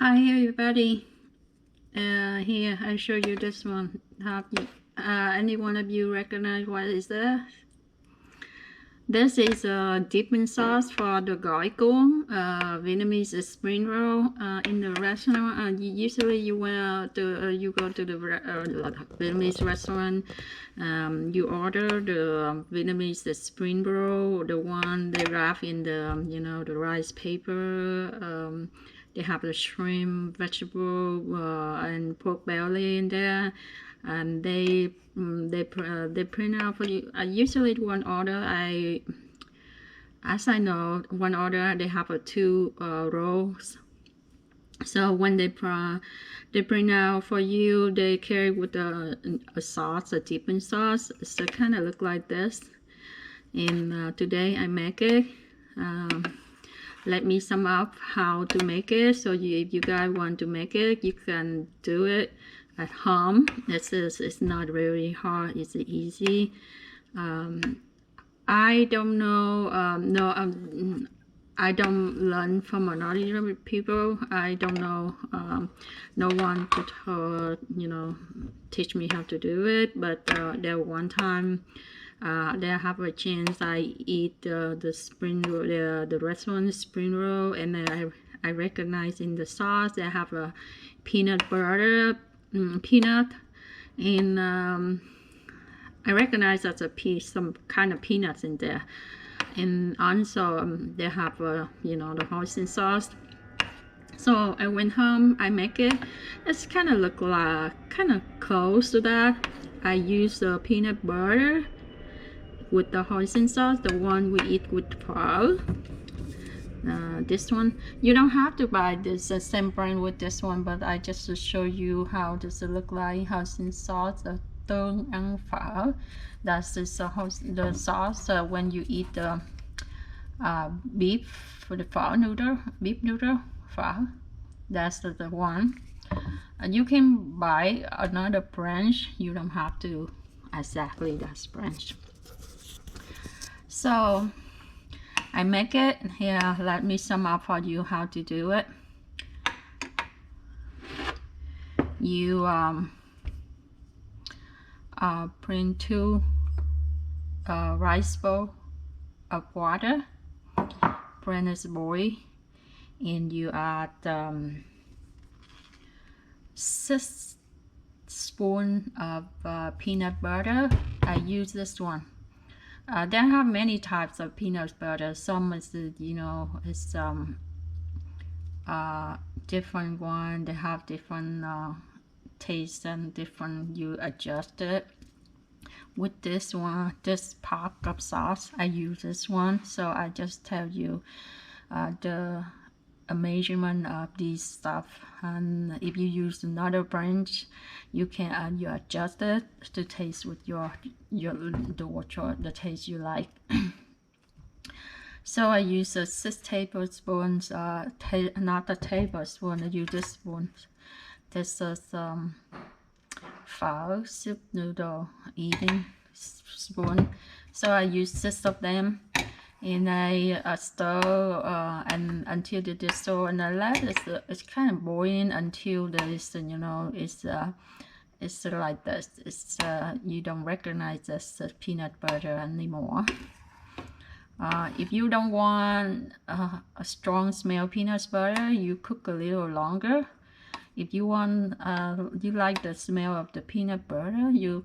Hi everybody. Here I show you this one. Have you, any one of you recognize what is that? This is a dipping sauce for the Goi Cuon, Vietnamese spring roll. In the restaurant, usually you go to the Vietnamese restaurant. You order the Vietnamese spring roll, the one they wrap in the the rice paper. They have the shrimp, vegetable, and pork belly in there, and they print out for you. Usually one order, as I know, one order they have two rolls. So when they print out for you, they carry with a sauce, a dipping sauce. So kind of look like this. And today I make it. Let me sum up how to make it. So if you guys want to make it, you can do it at home. It's not really hard. It's easy. I don't know. I don't learn from another people. I don't know. No one could teach me how to do it. But there one time. There have a chance I eat the spring roll, the restaurant spring roll, and I recognize in the sauce they have a peanut butter, peanut, and I recognize that's some kind of peanuts in there, and also they have the hoisin sauce. So I went home, I make it. It's kind of look like kind of close to that. I use the peanut butter with the hoisin sauce, the one we eat with pho. This one you don't have to buy this same brand with this one, but I just to show you how does it look like. Hoisin sauce, the tương ăn phở. That's the sauce when you eat the beef for the phở noodle, beef noodle phở. That's the one. You can buy another branch. You don't have to exactly that branch. So I make it here. Let me sum up for you how to do it. You bring two rice bowl of water, bring this boil, and you add 6 spoons of peanut butter. I use this one. There have many types of peanut butter. Some is it's different one. They have different taste and different. You adjust it. With this one, this pack of sauce, I use this one. So I just tell you the measurement of these stuff, and if you use another branch, you can you adjust it to taste with the taste you like. So I use 6 tablespoons, not a tablespoon, I use this spoon. This is phở soup noodle eating spoon. So I use 6 of them. And I stir and until the dissolve, and I let it's kind of boiling until there is it's like this. It's you don't recognize this peanut butter anymore. If you don't want a strong smell peanut butter, you cook a little longer. If you want you like the smell of the peanut butter, you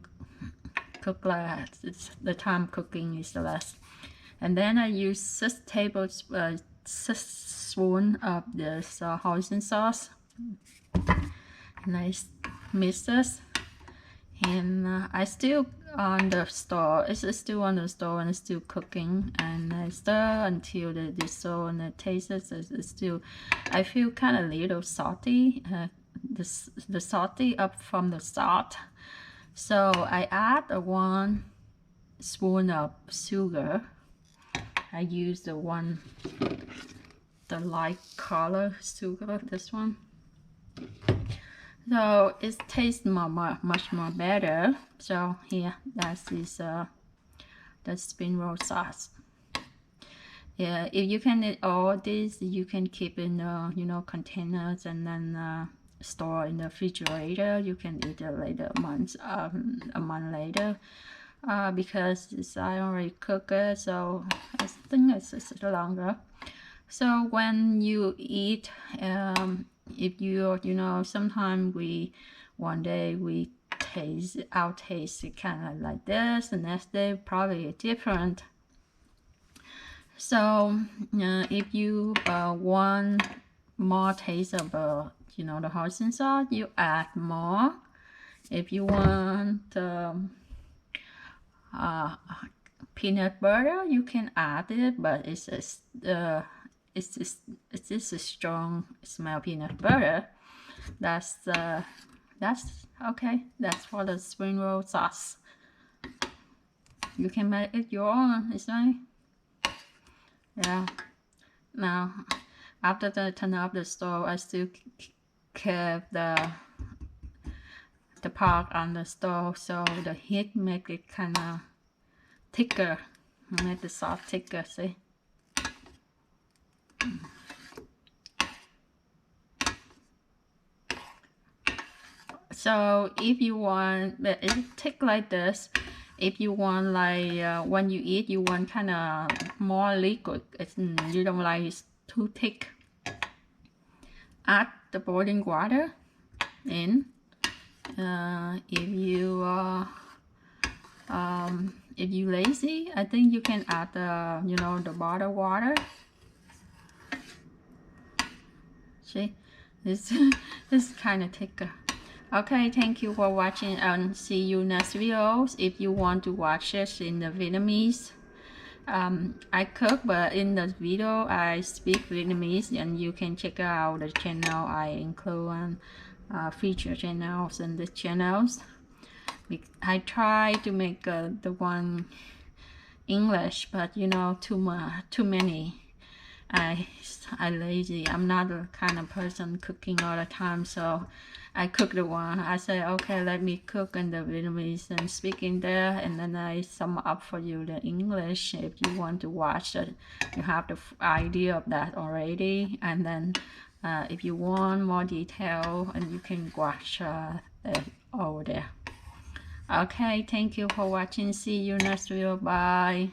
cook like the time cooking is less. And then I use 6 tablespoons of this hoisin sauce. And I mix this. And I still on the stove. It's still on the stove and it's still cooking. And I stir until the dissolve and the taste is still. I feel kind of little salty. The salty up from the salt. So I add 1 spoon of sugar. I use the light color sugar, this one. So it tastes much more better. So here, that is the spring roll sauce. Yeah, if you can eat all this, you can keep in containers and then store in the refrigerator. You can eat it later, a month later. Because I already cook it, so I think it's longer. So when you eat, if sometimes one day we our taste kind of like this, the next day probably different. So if you want more taste of the hoisin sauce, you add more. If you want peanut butter, you can add it, but it's just a strong smell peanut butter. That's okay. That's for the spring roll sauce. You can make it your own. It's nice. Yeah. Now, after the turn off the stove, I still keep the pot on the stove, so the heat make it kind of thicker. Make the sauce thicker. See. So if you want it thick like this, if you want like when you eat you want kind of more liquid, you don't like it too thick, add the boiling water in. If you lazy, I think you can add the bottled water. See, this is kind of thicker. Okay, thank you for watching and see you next videos. If you want to watch it in the Vietnamese, I cook, but in the video I speak Vietnamese, and you can check out the channel. I include feature channels in the channels. I try to make the one English, but too many. I lazy. I'm not the kind of person cooking all the time, so I cook the one. I say, okay, let me cook in the Vietnamese and speak in there, and then I sum up for you the English. If you want to watch it, you have the idea of that already. And then if you want more detail, and you can watch it over there. Okay, thank you for watching. See you next video. Bye.